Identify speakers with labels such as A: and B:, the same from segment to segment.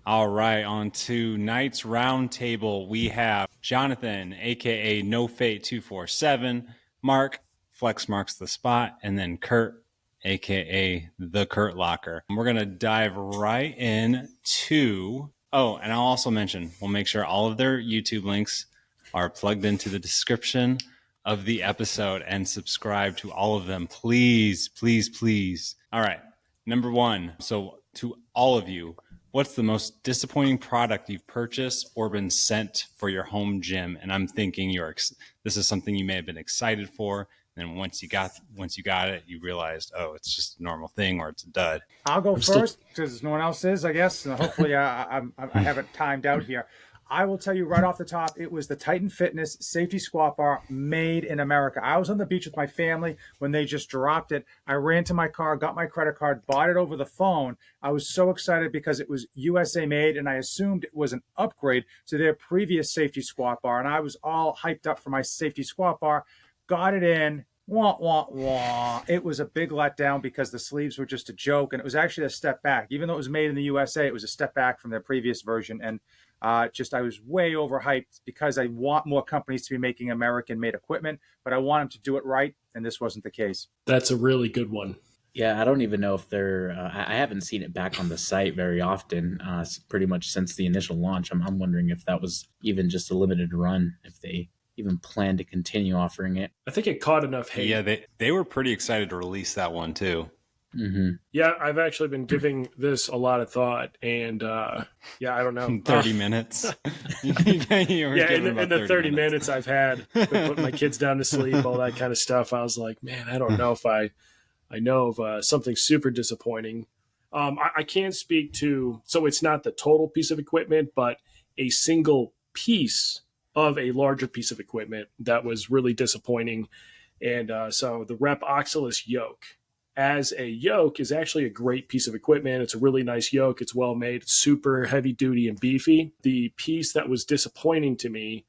A: All right, on to tonight's roundtable. We have Jonathan, aka NoFate247, Mark, Flex Marks the Spot, and then Kurt, aka the Kurt Locker. We're gonna dive right in to. Oh, and I'll also mention we'll make sure all of their YouTube links are plugged into the description of the episode, and subscribe to all of them, please, please, please. All right, number one. So to all of you, what's the most disappointing product you've purchased or been sent for your home gym? And I'm thinking this is something you may have been excited for. And then once you got it, you realized, oh, it's just a normal thing or it's a dud.
B: I'll go first because no one else is, I guess. Hopefully I have it timed out here. I will tell you right off the top, it was the Titan Fitness Safety Squat Bar made in America. I was on the beach with my family when they just dropped it. I ran to my car, got my credit card, bought it over the phone. I was so excited because it was USA made, and I assumed it was an upgrade to their previous Safety Squat Bar. And I was all hyped up for my Safety Squat Bar. Got it in. Wah, wah, wah. It was a big letdown because the sleeves were just a joke, and it was actually a step back. Even though it was made in the USA, it was a step back from their previous version. And I was way overhyped because I want more companies to be making American-made equipment, but I want them to do it right, and this wasn't the case.
C: That's a really good one.
D: Yeah, I don't even know if they're I haven't seen it back on the site very often, pretty much since the initial launch. I'm wondering if that was even just a limited run, if they even plan to continue offering it.
C: I think it caught enough hate.
A: Yeah, they were pretty excited to release that one too.
D: Mm-hmm.
C: Yeah, I've actually been giving this a lot of thought, and I don't know.
A: 30 minutes.
C: In the 30 minutes I've had, been putting my kids down to sleep, all that kind of stuff. I was like, man, I don't know if I know of something super disappointing. I can't speak to, so it's not the total piece of equipment, but a single piece of a larger piece of equipment that was really disappointing. And so the Rep Oxalis yoke. As a yoke is actually a great piece of equipment. It's a really nice yoke. It's well made. It's super heavy duty and beefy. The piece that was disappointing to me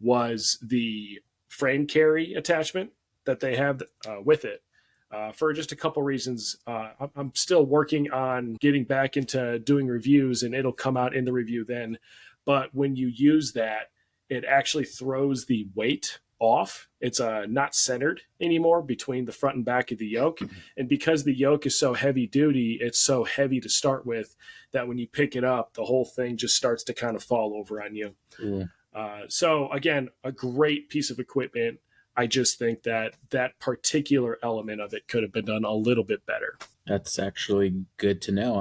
C: was the frame carry attachment that they have with it. For just a couple reasons. I'm still working on getting back into doing reviews, and it'll come out in the review then. But when you use that, it actually throws the weight off. It's not centered anymore between the front and back of the yoke. And because the yoke is so heavy duty, it's so heavy to start with that when you pick it up, the whole thing just starts to kind of fall over on you. So again, a great piece of equipment. I just think that particular element of it could have been done a little bit better.
D: That's actually good to know.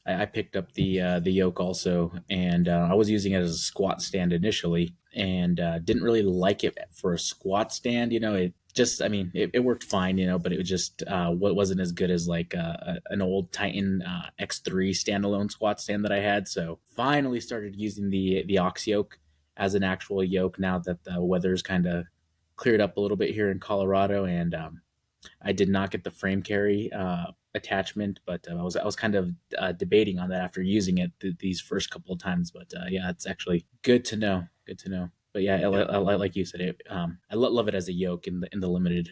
D: I picked up the yoke also, and I was using it as a squat stand initially, and didn't really like it for a squat stand. It worked fine, but it was just wasn't as good as like an old Titan X3 standalone squat stand that I had. So finally started using the Ox yoke as an actual yoke now that the weather's kind of cleared up a little bit here in Colorado, and I did not get the frame carry attachment, but I was kind of debating on that after using it these first couple of times. But it's actually good to know. But yeah, like you said, I love it as a yoke in the limited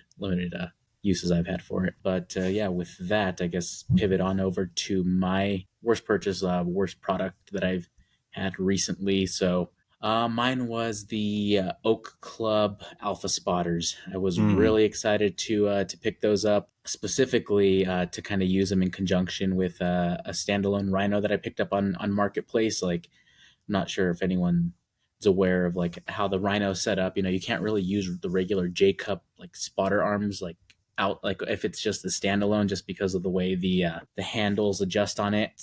D: uses I've had for it. But with that, I guess pivot on over to my worst purchase, worst product that I've had recently. So mine was the Oak Club Alpha Spotters. I was really excited to pick those up, specifically to kind of use them in conjunction with a standalone Rhino that I picked up on Marketplace. Like, I'm not sure if anyone's aware of like how the Rhino's set up. You can't really use the regular J Cup like spotter arms like out, like if it's just the standalone, just because of the way the handles adjust on it.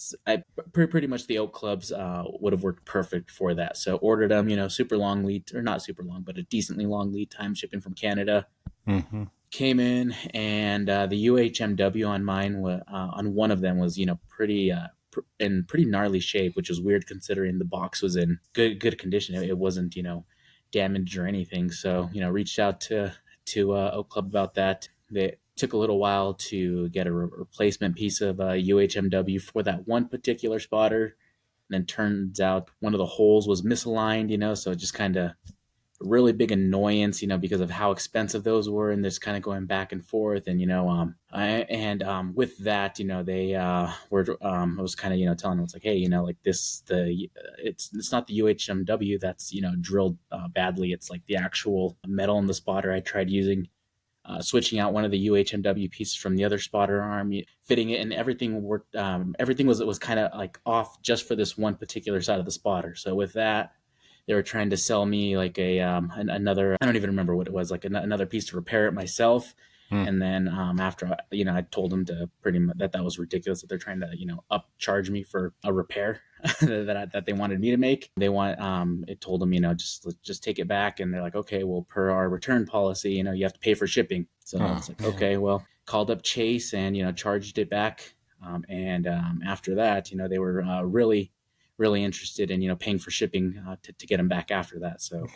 D: Pretty much the Oak Clubs would have worked perfect for that. So ordered them, super long lead, or not super long, but a decently long lead time shipping from Canada.
A: Mm-hmm.
D: Came in, and the UHMW on mine on one of them was pretty in pretty gnarly shape, which was weird considering the box was in good condition. It wasn't damaged or anything. So reached out to Oak Club about that. It took a little while to get a replacement piece of UHMW for that one particular spotter. And then turns out one of the holes was misaligned, so it just kind of really big annoyance, because of how expensive those were, and just kind of going back and forth. And with that, they were. I was kind of telling them, it's like, hey, like this, it's not the UHMW that's drilled badly. It's like the actual metal in the spotter. I tried using. Switching out one of the UHMW pieces from the other spotter arm, fitting it, and everything worked. Everything was kind of like off just for this one particular side of the spotter. So with that, they were trying to sell me like another. I don't even remember what it was, like another piece to repair it myself. And then after I told them to pretty much that was ridiculous, that they're trying to upcharge me for a repair that they wanted me to make. They want it told them just take it back, and they're like, okay, well, per our return policy, you have to pay for shipping. So it's like, okay, well, called up Chase and charged it back. And after that, they were really interested in paying for shipping to get them back after that. So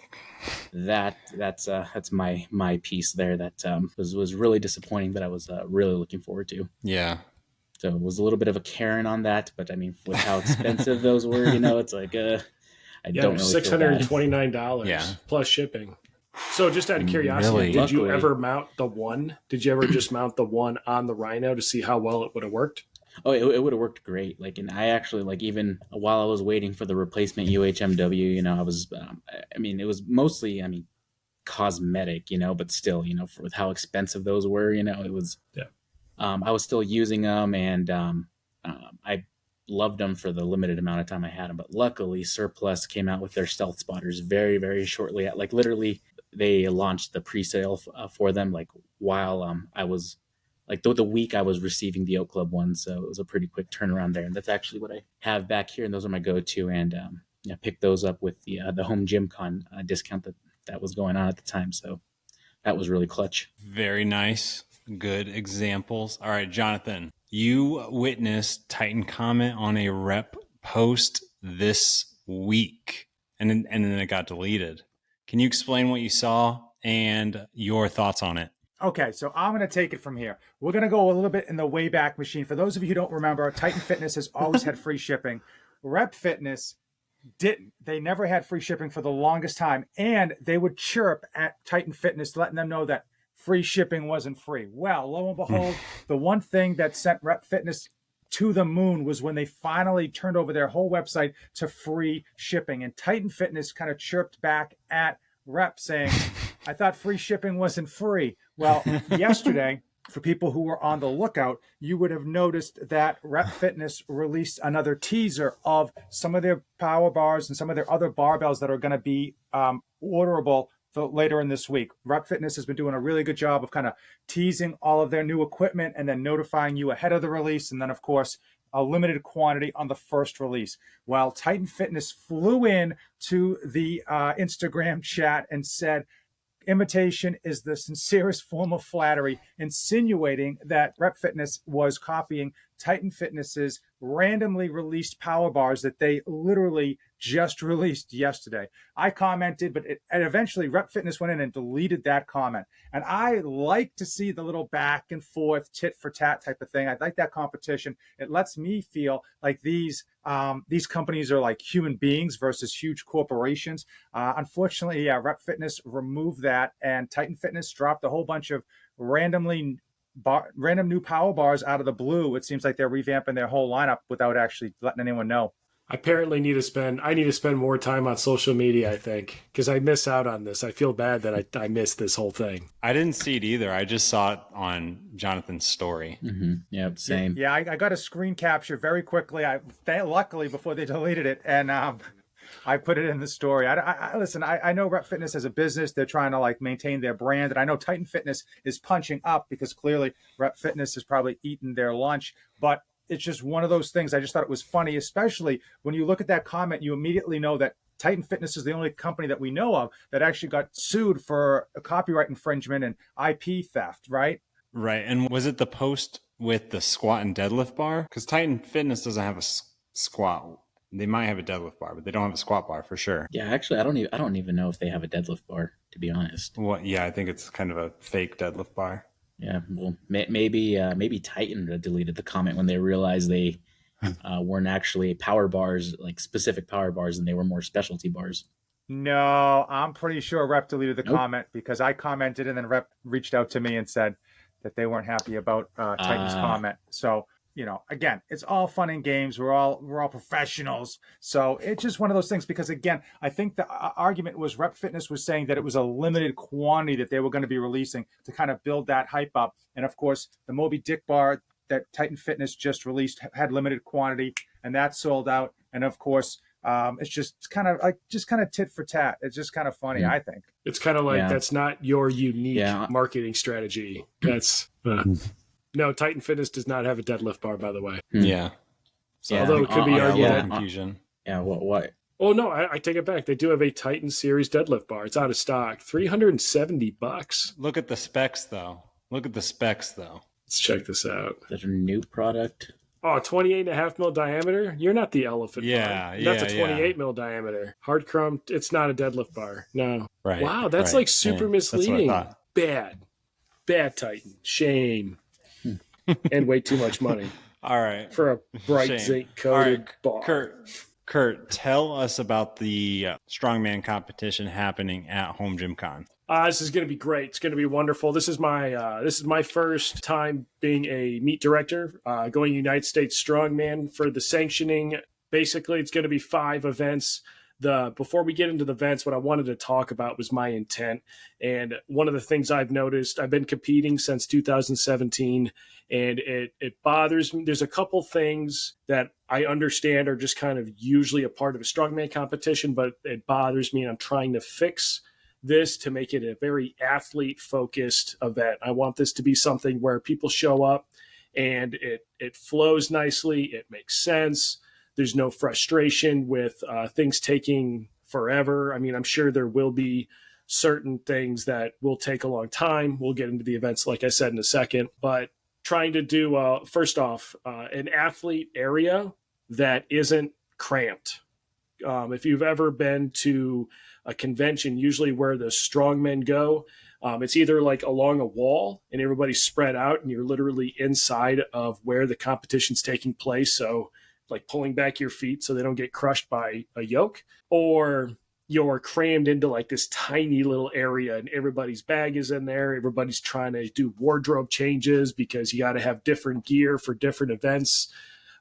D: that's my piece there. That was really disappointing, but I was really looking forward to.
A: Yeah.
D: So it was a little bit of a Karen on that, but I mean, with how expensive those were, it's like I don't really
C: $629 plus shipping. So just out of curiosity,
A: Really?
C: Did you ever mount the one? Did you ever just mount the one on the Rhino to see how well it would have worked?
D: Oh, it would have worked great. Like, and I actually, like, even while I was waiting for the replacement UHMW, I was, it was mostly, cosmetic, but still, with how expensive those were, it was, I was still using them, and I loved them for the limited amount of time I had them. But luckily, Surplus came out with their stealth spotters very, very shortly. Like, literally, they launched the pre-sale for them, like, while I was, like, the week I was receiving the Oak Club one. So it was a pretty quick turnaround there. And that's actually what I have back here. And those are my go-to. And picked those up with the HomeGymCon discount that was going on at the time. So that was really clutch.
A: Very nice. Good examples. All right, Jonathan, you witnessed Titan comment on a rep post this week, and then it got deleted. Can you explain what you saw and your thoughts on it?
B: Okay, so I'm going to take it from here. We're going to go a little bit in the Wayback Machine. For those of you who don't remember, Titan Fitness has always had free shipping. Rep Fitness didn't. They never had free shipping for the longest time, and they would chirp at Titan Fitness, letting them know that free shipping wasn't free. Well, lo and behold, the one thing that sent Rep Fitness to the moon was when they finally turned over their whole website to free shipping. And Titan Fitness kind of chirped back at Rep saying, I thought free shipping wasn't free. Well, yesterday, for people who were on the lookout, you would have noticed that Rep Fitness released another teaser of some of their power bars and some of their other barbells that are going to be orderable for later in this week. Rep Fitness has been doing a really good job of kind of teasing all of their new equipment and then notifying you ahead of the release. And then, of course, a limited quantity on the first release. While Titan Fitness flew in to the Instagram chat and said, imitation is the sincerest form of flattery, insinuating that Rep Fitness was copying Titan Fitness's randomly released power bars that they literally just released yesterday. I commented, but and eventually Rep Fitness went in and deleted that comment. And I like to see the little back and forth, tit for tat type of thing. I like that competition. It lets me feel like these companies are like human beings versus huge corporations. Unfortunately, Rep Fitness removed that, and Titan Fitness dropped a whole bunch of random new power bars out of the blue. It seems like they're revamping their whole lineup without actually letting anyone know.
C: I apparently need to spend more time on social media, I think, because I miss out on this. I feel bad that I missed this whole thing.
A: I didn't see it either. I just saw it on Jonathan's story.
D: Mm-hmm. Yeah, same.
B: Yeah, I got a screen capture very quickly. Luckily before they deleted it, and I put it in the story. Listen, I know Rep Fitness as a business, they're trying to like maintain their brand. And I know Titan Fitness is punching up because clearly Rep Fitness has probably eaten their lunch. But it's just one of those things. I just thought it was funny, especially when you look at that comment, you immediately know that Titan Fitness is the only company that we know of that actually got sued for a copyright infringement and IP theft, right?
A: Right. And was it the post with the squat and deadlift bar? Because Titan Fitness doesn't have a squat. They might have a deadlift bar, but they don't have a squat bar for sure.
D: Yeah, actually, I don't even know if they have a deadlift bar, to be honest.
A: Well, yeah, I think it's kind of a fake deadlift bar.
D: Yeah, well, maybe Titan deleted the comment when they realized they weren't actually power bars, like specific power bars, and they were more specialty bars.
B: No, I'm pretty sure Rep deleted the
D: Nope.
B: comment because I commented and then Rep reached out to me and said that they weren't happy about Titan's comment. So, again, it's all fun and games. We're all professionals. So it's just one of those things because again, I think the argument was Rep Fitness was saying that it was a limited quantity that they were going to be releasing to kind of build that hype up. And of course, the Moby Dick bar that Titan Fitness just released had limited quantity and that sold out. And of course, it's just kind of tit for tat. It's just kind of funny, I think.
C: It's kind of like that's not your unique marketing strategy. That's no, Titan Fitness does not have a deadlift bar, by the way.
A: Yeah.
C: So, although it could be argued
A: confusion.
D: Yeah. What?
C: Oh no, I take it back. They do have a Titan Series deadlift bar. It's out of stock. $370.
A: Look at the specs, though.
C: Let's check this out.
D: Is that a new product?
C: Oh, 28.5 mil diameter? You're not the elephant bar. That's a 28 mil diameter. Hard chrome, it's not a deadlift bar. No.
A: Right.
C: Wow, that's like super misleading.
A: That's what I thought.
C: Bad Titan. Shame. And way too much money.
A: All right.
C: For a bright zinc coated bar.
A: Kurt, tell us about the Strongman competition happening at HomeGymCon.
C: This is going to be great. It's going to be wonderful. This is my first time being a meet director, going United States Strongman for the sanctioning. Basically, it's going to be 5 events. Before we get into the events, what I wanted to talk about was my intent. And one of the things I've noticed, I've been competing since 2017, and it bothers me. There's a couple things that I understand are just kind of usually a part of a strongman competition, but it bothers me, and I'm trying to fix this to make it a very athlete-focused event. I want this to be something where people show up and it flows nicely, it makes sense. There's no frustration with things taking forever. I mean, I'm sure there will be certain things that will take a long time. We'll get into the events, like I said, in a second. But trying to do, first off, an athlete area that isn't cramped. If you've ever been to a convention, usually where the strongmen go, it's either like along a wall and everybody's spread out and you're literally inside of where the competition's taking place. So like pulling back your feet so they don't get crushed by a yoke, or you're crammed into like this tiny little area and everybody's bag is in there. Everybody's trying to do wardrobe changes because you got to have different gear for different events.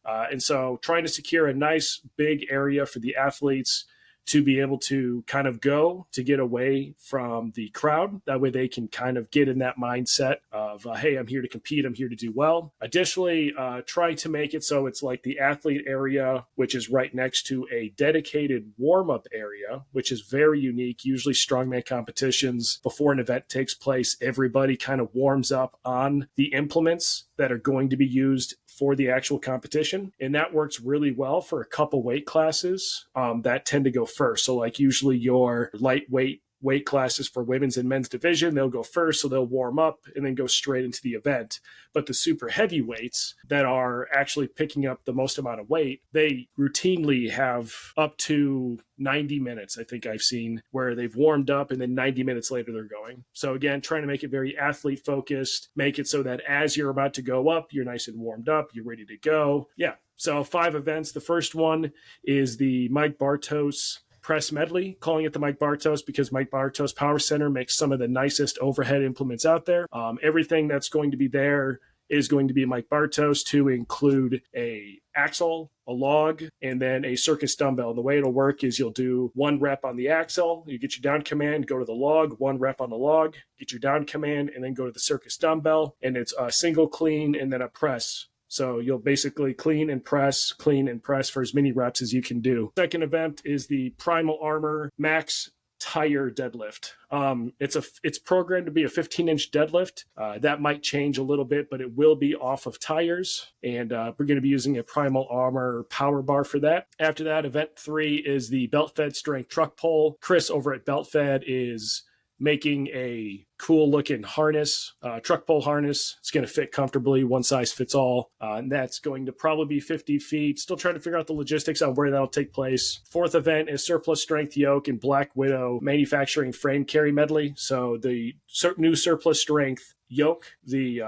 C: And so trying to secure a nice big area for the athletes to be able to kind of go to get away from the crowd. That way they can kind of get in that mindset of, hey, I'm here to compete. I'm here to do well. Additionally, try to make it so it's like the athlete area, which is right next to a dedicated warm-up area, which is very unique. Usually strongman competitions, before an event takes place, everybody kind of warms up on the implements that are going to be used for the actual competition. And that works really well for a couple weight classes that tend to go first. So like usually your lightweight weight classes for women's and men's division, they'll go first, so they'll warm up and then go straight into the event. But the super heavyweights that are actually picking up the most amount of weight, they routinely have up to 90 minutes, I think I've seen, where they've warmed up and then 90 minutes later they're going. So again, trying to make it very athlete focused, make it so that as you're about to go up, you're nice and warmed up, you're ready to go. Yeah. So 5 events. The first one is the Mike Bartos press medley, calling it the Mike Bartos because Mike Bartos Power Center makes some of the nicest overhead implements out there. Everything that's going to be there is going to be Mike Bartos, to include a axle, a log, and then a circus dumbbell. And the way it'll work is you'll do 1 rep on the axle, you get your down command, go to the log, 1 rep on the log, get your down command, and then go to the circus dumbbell. And it's a single clean and then a press. So you'll basically clean and press for as many reps as you can do. Second event is the Primal Armor Max Tire Deadlift. It's programmed to be a 15-inch deadlift. That might change a little bit, but it will be off of tires. And we're going to be using a Primal Armor power bar for that. After that, event 3 is the Belt Fed Strength Truck Pull. Chris over at Belt Fed is making a cool looking harness, truck pull harness. It's going to fit comfortably, one size fits all. And that's going to probably be 50 feet. Still trying to figure out the logistics on where that'll take place. Fourth event is Surplus Strength Yoke and Black Widow Manufacturing Frame Carry Medley. So the new Surplus Strength Yoke, the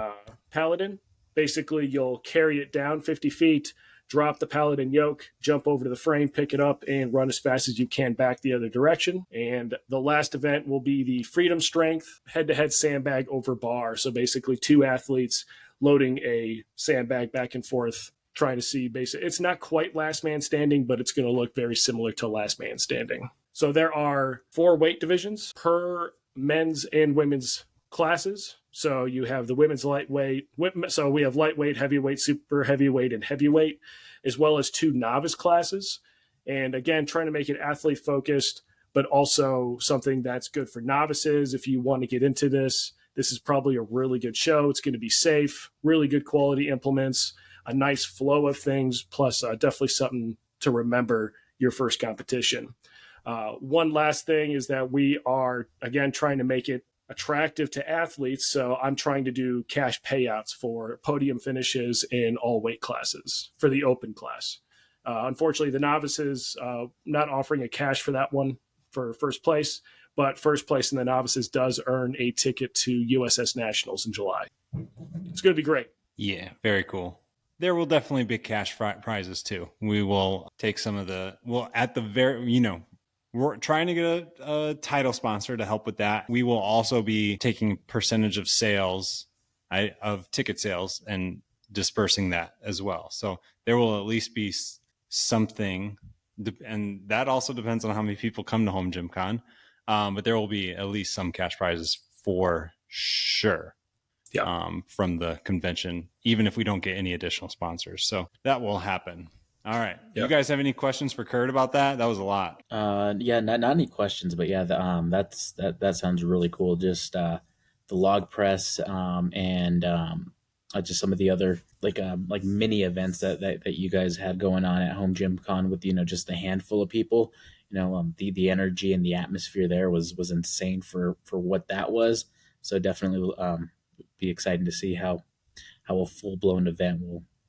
C: Paladin, basically you'll carry it down 50 feet. drop the Paladin yoke, jump over to the frame, pick it up, and run as fast as you can back the other direction. And the last event will be the Freedom Strength head-to-head sandbag over bar. So basically 2 athletes loading a sandbag back and forth, trying to see basically, it's not quite last man standing, but it's going to look very similar to last man standing. So there are 4 weight divisions per men's and women's classes. So you have the women's lightweight. So we have lightweight, heavyweight, super heavyweight, and heavyweight, as well as 2 novice classes. And again, trying to make it athlete focused, but also something that's good for novices. If you want to get into this, this is probably a really good show. It's going to be safe, really good quality implements, a nice flow of things, plus definitely something to remember your first competition. One last thing is that we are, again, trying to make it attractive to athletes. So I'm trying to do cash payouts for podium finishes in all weight classes for the open class. Unfortunately, the novices, not offering a cash for that one for first place, but first place in the novices does earn a ticket to USS Nationals in July. It's going to be great.
A: Yeah, very cool. There will definitely be cash prizes too. We will take some of at the very, we're trying to get a title sponsor to help with that. We will also be taking percentage of sales, of ticket sales, and dispersing that as well. So there will at least be something, and that also depends on how many people come to HomeGymCon. But there will be at least some cash prizes for sure. Yeah. From the convention, even if we don't get any additional sponsors. So that will happen. All right. Yep. You guys have any questions for Kurt about that? That was a lot.
D: Yeah, not any questions, but yeah, that sounds really cool. Just the log press and just some of the other like mini events that you guys had going on at HomeGymCon with just a handful of people. The energy and the atmosphere there was insane for what that was. So definitely be exciting to see how a full-blown event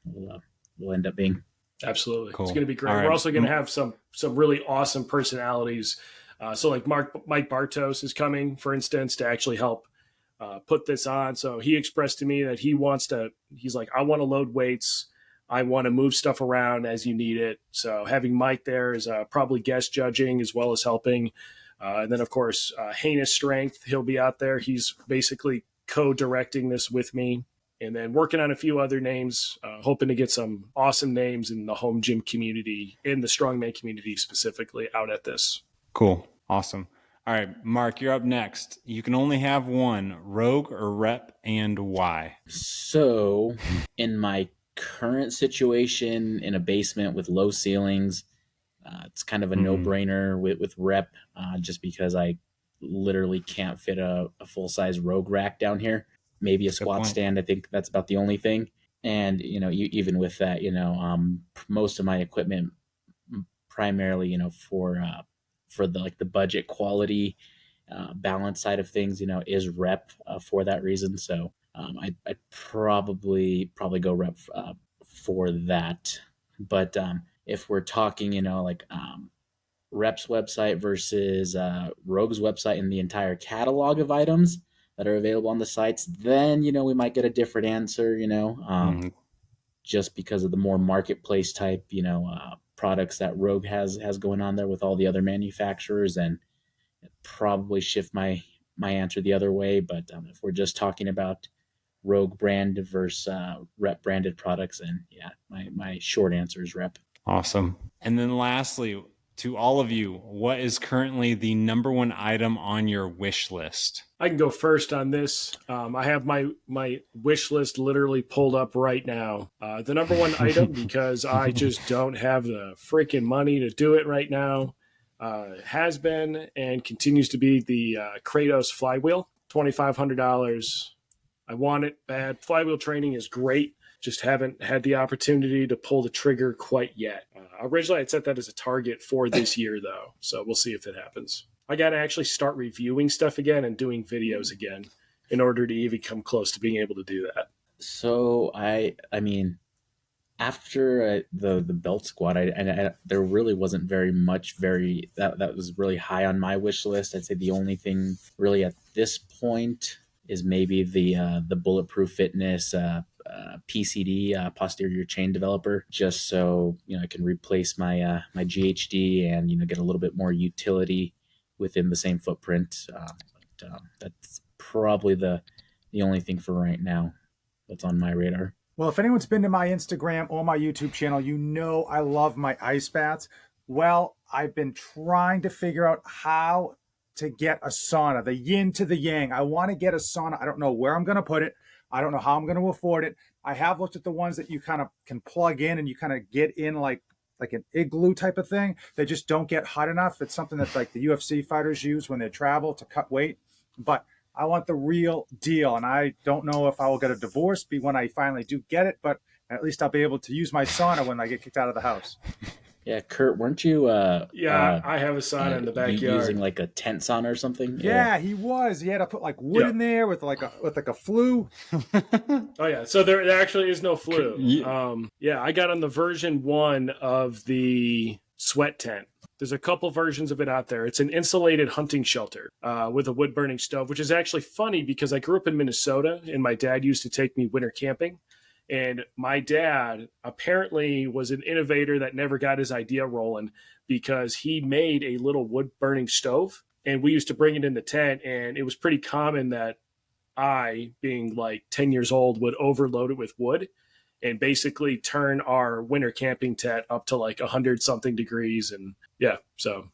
D: will end up being.
C: Absolutely.
A: Cool.
C: It's going to be great.
A: All
C: We're
A: right.
C: also going to have some really awesome personalities. So like Mike Bartos is coming, for instance, to actually help put this on. So he expressed to me that he's like, I want to load weights. I want to move stuff around as you need it. So having Mike there is probably guest judging as well as helping. And then, of course, Heinous Strength, he'll be out there. He's basically co-directing this with me. And then working on a few other names, hoping to get some awesome names in the home gym community, in the Strongman community specifically, out at this.
A: Cool. Awesome. All right, Mark, you're up next. You can only have one, rogue or rep, and why?
D: So in my current situation in a basement with low ceilings, it's kind of a no-brainer with rep, just because I literally can't fit a full-size rogue rack down here. Maybe a squat stand. I think that's about the only thing. And, even with that, most of my equipment primarily, for the budget quality balance side of things, is rep for that reason. So I'd probably go rep for that. But if we're talking, rep's website versus rogue's website and the entire catalog of items that are available on the sites, then, we might get a different answer, just because of the more marketplace type, products that Rogue has going on there with all the other manufacturers, and probably shift my answer the other way. But if we're just talking about Rogue brand versus rep branded products, then yeah, my short answer is rep.
A: Awesome. And then lastly, to all of you, what is currently the number one item on your wish list?
C: I can go first on this. I have my wish list literally pulled up right now. The number one item, because I just don't have the freaking money to do it right now, has been and continues to be the Kratos flywheel, $2,500. I want it bad. Flywheel training is great. Just haven't had the opportunity to pull the trigger quite yet. Originally, I'd set that as a target for this year, though, so we'll see if it happens. I got to actually start reviewing stuff again and doing videos again in order to even come close to being able to do that.
D: So, I mean, after the belt squat, I there really wasn't very much that was really high on my wish list. I'd say the only thing really at this point is maybe the Bulletproof Fitness PCD, posterior chain developer, just so I can replace my my GHD and get a little bit more utility within the same footprint. But that's probably the only thing for right now that's on my radar.
B: Well, if anyone's been to my Instagram or my YouTube channel, I love my ice baths. Well, I've been trying to figure out how to get a sauna, the yin to the yang. I want to get a sauna. I don't know where I'm going to put it. I don't know how I'm going to afford it. I have looked at the ones that you kind of can plug in and you kind of get in like an igloo type of thing. They just don't get hot enough. It's something that like the UFC fighters use when they travel to cut weight. But I want the real deal. And I don't know if I will get a divorce when I finally do get it, but at least I'll be able to use my sauna when I get kicked out of the house.
D: Yeah, Kurt, weren't you?
C: I have a sauna in the backyard.
D: Using like a tent sauna or something.
B: Yeah, he was. He had to put like wood in there with like a flue.
C: Oh yeah, so there actually is no flue. I got on the version 1 of the sweat tent. There's a couple versions of it out there. It's an insulated hunting shelter with a wood burning stove, which is actually funny because I grew up in Minnesota and my dad used to take me winter camping. And my dad apparently was an innovator that never got his idea rolling because he made a little wood burning stove and we used to bring it in the tent. And it was pretty common that I, being like 10 years old, would overload it with wood and basically turn our winter camping tent up to like 100 something degrees. And yeah, so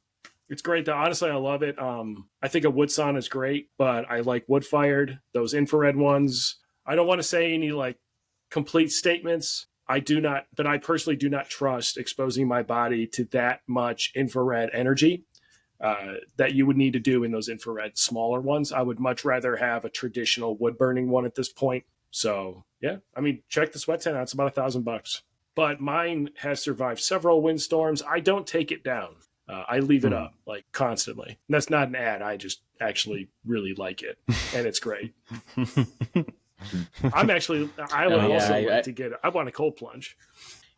C: it's great. Honestly, I love it. I think a wood sauna is great, but I like wood fired, those infrared ones. I don't want to say any like complete statements. I personally do not trust exposing my body to that much infrared energy that you would need to do in those infrared smaller ones. I would much rather have a traditional wood burning one at this point. So yeah, I mean, check the sweat tent out. It's about $1,000, but mine has survived several windstorms. I don't take it down. I leave it up like constantly. And that's not an ad. I just actually really like it and it's great. I want a cold plunge.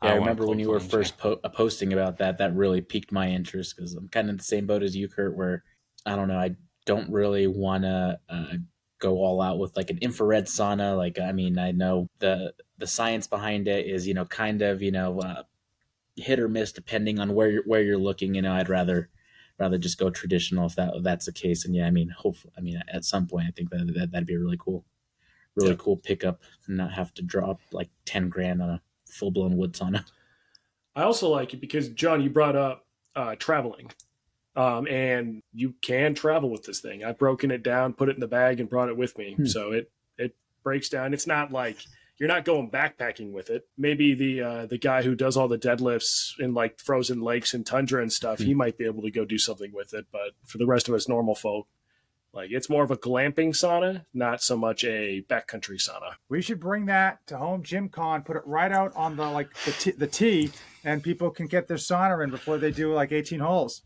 D: Yeah, I remember when you were first posting about that, that really piqued my interest because I'm kind of in the same boat as you, Kurt, where I don't know, I don't really want to go all out with like an infrared sauna. Like, I mean, I know the science behind it is, kind of, hit or miss depending on where you're looking. I'd rather just go traditional if that's the case. And yeah, I mean, hopefully, at some point, I think that'd be really cool pickup and not have to drop like 10 grand on a full-blown wood sauna.
C: I also like it because, John, you brought up traveling. And you can travel with this thing. I've broken it down, put it in the bag, and brought it with me. So it breaks down. It's not like you're not going backpacking with it. Maybe the guy who does all the deadlifts in like frozen lakes and tundra and stuff, he might be able to go do something with it. But for the rest of us normal folk, like it's more of a glamping sauna, not so much a backcountry sauna.
B: We should bring that to HomeGymCon, put it right out on the tee, and people can get their sauna in before they do like 18 holes.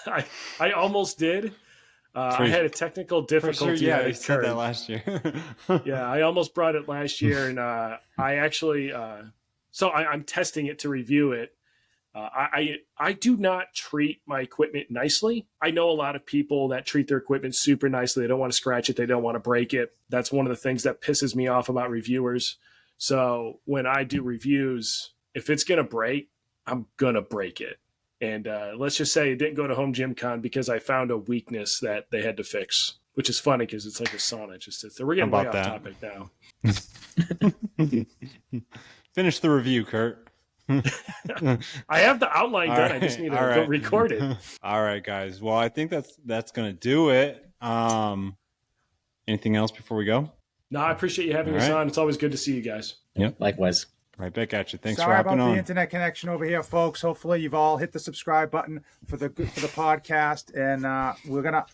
C: I almost did. I had a technical difficulty.
A: Sure, yeah, you said that last year.
C: Yeah, I almost brought it last year, and I actually I'm testing it to review it. I do not treat my equipment nicely. I know a lot of people that treat their equipment super nicely. They don't want to scratch it. They don't want to break it. That's one of the things that pisses me off about reviewers. So when I do reviews, if it's going to break, I'm going to break it. And let's just say it didn't go to HomeGymCon because I found a weakness that they had to fix, which is funny because it's like a sauna. Just sits there. We're getting way off topic now.
A: Finish the review, Kurt.
C: I have the outline done. Right. I just need to go record it.
A: All right, guys. Well, I think that's going to do it. Anything else before we go?
C: No, I appreciate you having us on. It's always good to see you guys.
D: Yep, likewise.
A: Right back at you. Thanks
B: Sorry
A: for hopping on.
B: Sorry about the internet connection over here, folks. Hopefully you've all hit the subscribe button for the podcast, and we're gonna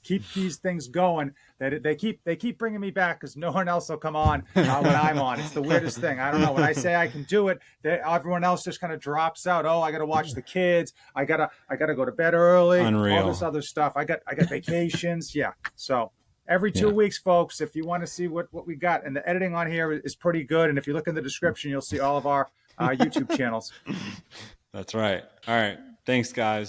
B: keep these things going. They keep bringing me back because no one else will come on when I'm on. It's the weirdest thing. I don't know. When I say I can do it, everyone else just kind of drops out. Oh, I got to watch the kids. I gotta go to bed early.
A: Unreal.
B: All this other stuff. I got vacations. Yeah. So. Every 2 weeks, folks, if you want to see what we got. And the editing on here is pretty good. And if you look in the description, you'll see all of our YouTube channels.
A: That's right. All right. Thanks, guys.